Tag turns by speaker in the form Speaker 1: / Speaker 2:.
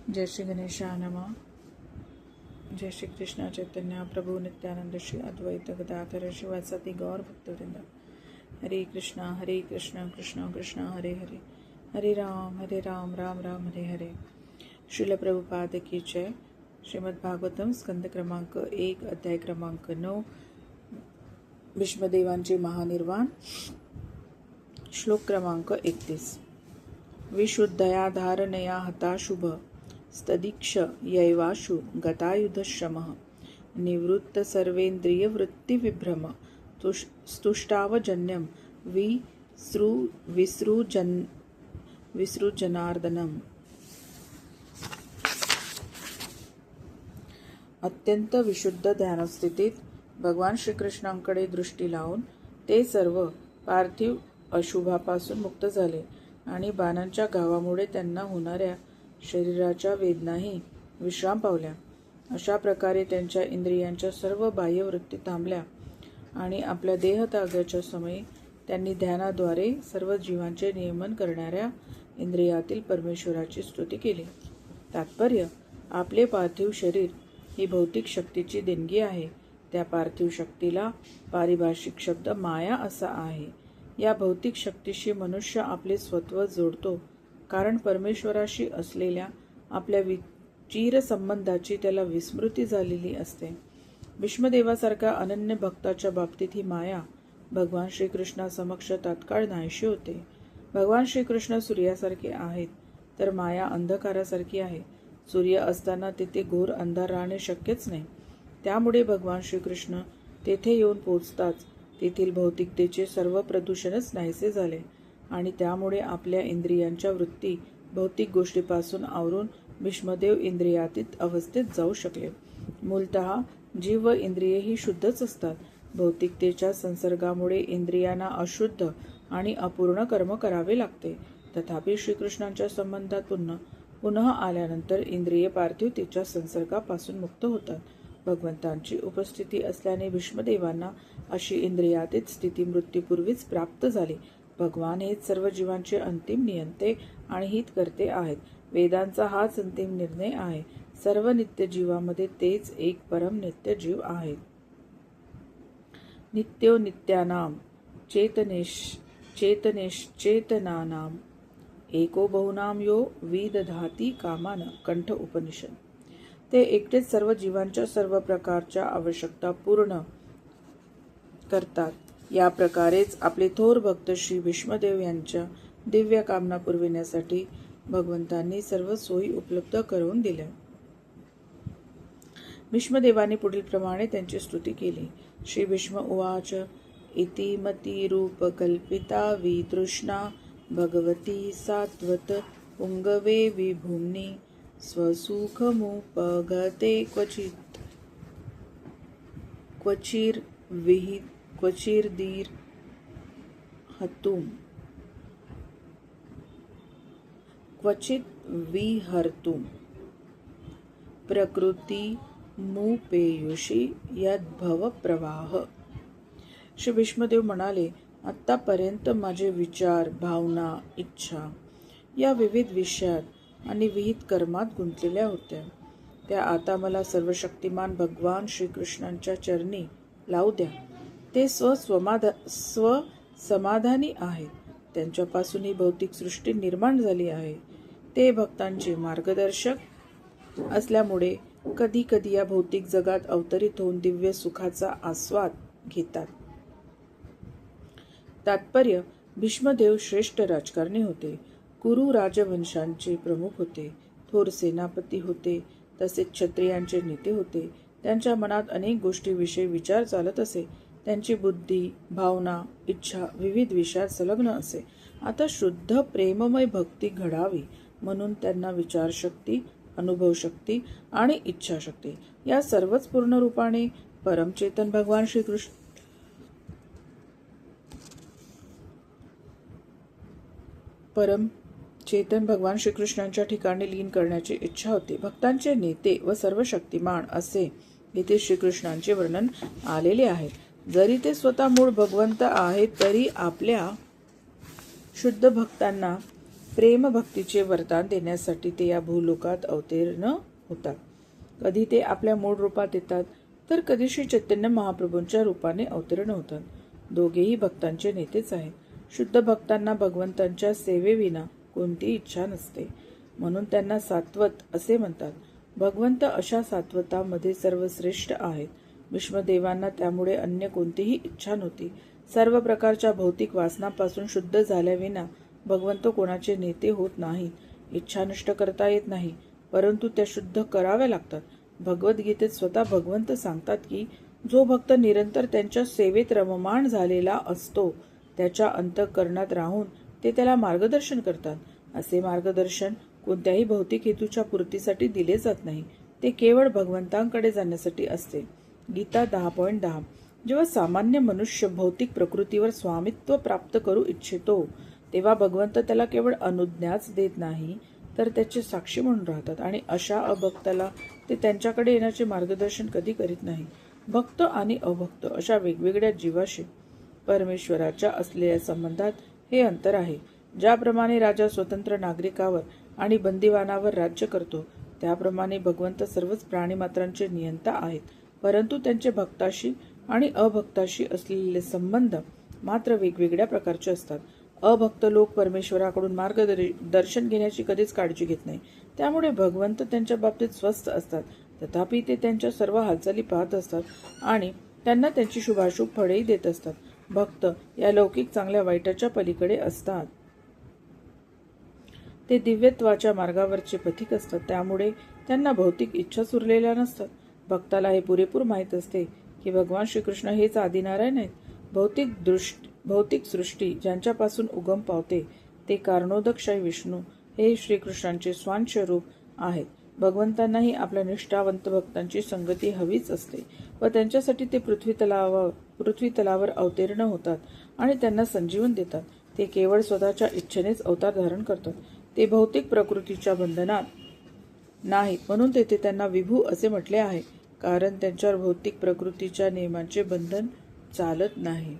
Speaker 1: जय श्री गणेशाय नमः। जय श्री कृष्ण चैतन्य प्रभु नित्यानंद श्री अद्वैत गदाधर शिवासति गौर भक्तवृंद। हरे कृष्णा कृष्ण कृष्ण हरे हरे, हरे राम राम राम हरे हरे। श्रील प्रभुपाद की जय। श्रीमद् भागवतम स्कंद क्रमांक 1 अध्याय क्रमांक 9 भीष्मदेवांचे महानिर्वाण। श्लोक क्रमांक 31। विशुद्धया धारणया हता शुभ स्तदीक्ष यैवाशु गतायुधश्रमः निवृत्त सर्वेन्द्रिय वृत्ति विभ्रम स्तुष्टावजन्यम विसृजनार्दनम। अत्यंत विशुद्ध ध्यानस्थितीत भगवान श्रीकृष्णांकडे दृष्टी लावून ते सर्व पार्थिव अशुभापासून मुक्त झाले आणि बाणांच्या घावामुळे त्यांना होणाऱ्या शरीराच्या वेदनाही विश्राम पावल्या। अशा प्रकारे त्यांच्या इंद्रियांच्या सर्व बाह्यवृत्ती थांबल्या आणि आपल्या देहत्यागाच्या समयी त्यांनी ध्यानाद्वारे सर्व जीवांचे नियमन करणाऱ्या इंद्रियातील परमेश्वराची स्तुती केली। तात्पर्य: आपले पार्थिव शरीर ही भौतिक शक्तीची देणगी आहे। त्या पार्थिव शक्तीला पारिभाषिक शब्द माया असा आहे। या भौतिक शक्तीशी मनुष्य आपले स्वत्व जोडतो, कारण परमेश्वराशी असलेल्या आपल्या चिर संबंधाची त्याला विस्मृती झालेली असते। भीष्मदेवासारख्या अनन्य भक्ताच्या बाबतीत ही माया भगवान श्रीकृष्णासमक्ष तात्काळ नाहीशी होते। भगवान श्रीकृष्ण सूर्यासारखे आहेत, तर माया अंधकारासारखी आहे। सूर्य असताना तेथे घोर अंधार राहणे शक्यच नाही। त्यामुळे भगवान श्रीकृष्ण तेथे येऊन पोचताच तेथील भौतिकतेचे सर्व प्रदूषणच नाहीसे झाले आणि त्यामुळे आपल्या इंद्रियांच्या वृत्ती भौतिक गोष्टीपासून आवरून भीष्मदेव इंद्रियातीत अवस्थेत जाऊ शकले। मूलतः जीव व इंद्रिये ही शुद्धच असतात। भौतिकतेच्या संसर्गामुळे इंद्रियांना अशुद्ध आणि अपूर्ण कर्म करावे लागते। तथापि श्रीकृष्णांच्या संबंधात पुन्हा आल्यानंतर इंद्रिये पार्थिवतेच्या संसर्गापासून मुक्त होतात। भगवंतांची उपस्थिती असल्याने भीष्मदेवांना अशी इंद्रियातीत स्थिती मृत्यूपूर्वीच प्राप्त झाली। भगवान हेच सर्व जीवांचे अंतिम नियंते आणि हितकर्ते आहेत। वेदांचा हाच अंतिम निर्णय आहे। सर्व नित्य जीवांमध्ये तेच एक परम नित्य जीव आहेत। नित्यो नित्यानां चेतनेश्चेतनानां एको बहुनां यो विदधाति कामान। कंठ उपनिषद। ते एकटेच सर्व जीवांच्या सर्व प्रकारच्या आवश्यकता पूर्ण करतात। या प्रकारेच आपले थोर भक्त श्री भीष्मदेव यांच्या दिव्य कामना पुरविण्यासाठी भगवंतांनी सर्व सोयी उपलब्ध करून दिल्या। भीष्मदेवांनी पुढील प्रमाणे त्यांची स्तुती केली। श्री भीष्म उवाच इति मती रूप कल्पिता वितृष्णा भगवती सात्वत पुंगवे विभूम्नि स्वसुखमुपगते क्वचिर्दीर हतुम क्वचित विहर्तुम प्रकृतिमुपेयुषी यद्भव प्रवाह। श्री भीष्मदेव म्हणाले, आत्तापर्यंत माझे विचार, भावना, इच्छा या विविध विषयात आणि विहित कर्मात गुंतलेल्या होत्या। त्या आता मला सर्वशक्तिमान भगवान श्रीकृष्णांच्या चरणी लावू द्या। ते स्वसमाधानी आहेत। त्यांच्यापासून ही भौतिक सृष्टी निर्माण झाली आहे। ते भक्तांचे मार्गदर्शक असल्यामुळे कधी कधी या भौतिक जगात अवतरित होऊन दिव्य सुखाचा आस्वाद घेतात। तात्पर्य: भीष्मदेव श्रेष्ठ राजकारणी होते। कुरु राजवंशांचे प्रमुख होते। थोर सेनापती होते, तसेच क्षत्रियांचे नेते होते। त्यांच्या मनात अनेक गोष्टींविषयी विचार चालत असे। त्यांची बुद्धी, भावना, इच्छा विविध विषयात संलग्न असे। आता शुद्ध प्रेममय भक्ती घडावी म्हणून त्यांना विचारशक्ती, अनुभवशक्ती आणि इच्छाशक्ती या सर्वच पूर्ण रूपाने परमचेतन भगवान श्रीकृष्णांच्या ठिकाणी लीन करण्याची इच्छा होती। भक्तांचे नेते व सर्व शक्तिमान असे येथे श्रीकृष्णांचे वर्णन आलेले आहे। जरी ते स्वतः मूळ भगवंत आहेत, तरी आपल्या शुद्ध भक्तांना प्रेमभक्तीचे वरदान देण्यासाठी ते या भूलोकात अवतीर्ण होतात. कधी ते आपल्या मूळ रूपात येतात तर कधी श्री चैतन्य महाप्रभूंच्या रूपाने अवतीर्ण होतात. दोघेही भक्तांचे नेतेच आहेत. शुद्ध भक्तांना भगवंतांच्या सेवेविना कोणतीही इच्छा नसते, म्हणून त्यांना सात्वत असे म्हणतात. भगवंत अशा सात्वतामध्ये सर्वश्रेष्ठ आहेत. विष्णुदेवांना त्यामुळे अन्य कोणतीही इच्छा नव्हती. सर्व प्रकारच्या भौतिक वासनापासून शुद्ध झाल्याविना भगवंत कोणाचे नेते होत नाहीत. इच्छा नष्ट करता येत नाही, परंतु त्या शुद्ध कराव्या लागतात. भगवद्गीतेत स्वतः भगवंत सांगतात की जो भक्त निरंतर त्यांच्या सेवेत रममाण झालेला असतो त्याच्या अंतःकरणात राहून ते त्याला मार्गदर्शन करतात. असे मार्गदर्शन कोणत्याही भौतिक हेतूच्या पूर्तीसाठी दिले जात नाही, ते केवळ भगवंतांकडे जाण्यासाठी असते. गीता 10.10. जेव्हा सामान्य मनुष्य भौतिक प्रकृतीवर स्वामित्व प्राप्त करू इच्छितो तेव्हा भगवंत त्याला केवळ अनुज्ञाच देत नाही तर त्याचे साक्षी म्हणून राहतात आणि अशा अभक्ताला ते त्यांच्याकडे येण्याचे मार्गदर्शन कधी करीत नाही. भक्त आणि अभक्त अशा वेगवेगळ्या जीवाशी परमेश्वराच्या असलेल्या संबंधात हे अंतर आहे. ज्याप्रमाणे राजा स्वतंत्र नागरिकावर आणि बंदिवानावर राज्य करतो त्याप्रमाणे भगवंत सर्वच प्राणीमात्रांचे नियंता आहेत, परंतु त्यांचे भक्ताशी आणि अभक्ताशी असलेले संबंध मात्र वेगवेगळ्या प्रकारचे असतात. अभक्त लोक परमेश्वराकडून मार्गदर्शन घेण्याची कधीच काळजी घेत नाही, त्यामुळे भगवंत त्यांच्या बाबतीत स्वस्थ असतात. तथापि ते त्यांच्या सर्व हालचाली पाहत असतात आणि त्यांना त्यांची शुभाशुभ फळेही देत असतात. भक्त या लौकिक चांगल्या वाईटाच्या पलीकडे असतात. ते दिव्यत्वाच्या मार्गावरचे पथिक असतात, त्यामुळे त्यांना भौतिक इच्छाच उरलेल्या नसतात. भक्ताला हे पुरेपूर माहीत असते की भगवान श्रीकृष्ण हेच आदिनारायण आहेत. भौतिक सृष्टी ज्यांच्यापासून उगम पावते ते कारणोदक विष्णू हे श्रीकृष्णांचे स्वांश रूप आहेत. भगवंतांनाही आपल्या निष्ठावंत भक्तांची संगती हवीच असते व त्यांच्यासाठी ते पृथ्वी तलावर अवतीर्ण होतात आणि त्यांना संजीवन देतात. ते केवळ स्वतःच्या इच्छेनेच अवतार धारण करतात. ते भौतिक प्रकृतीच्या बंधनात नाहीत, म्हणून तेथे त्यांना विभू असे म्हटले आहे, कारण त्यांच्यावर भौतिक प्रकृतीच्या नियमांचे बंधन चालत नाही.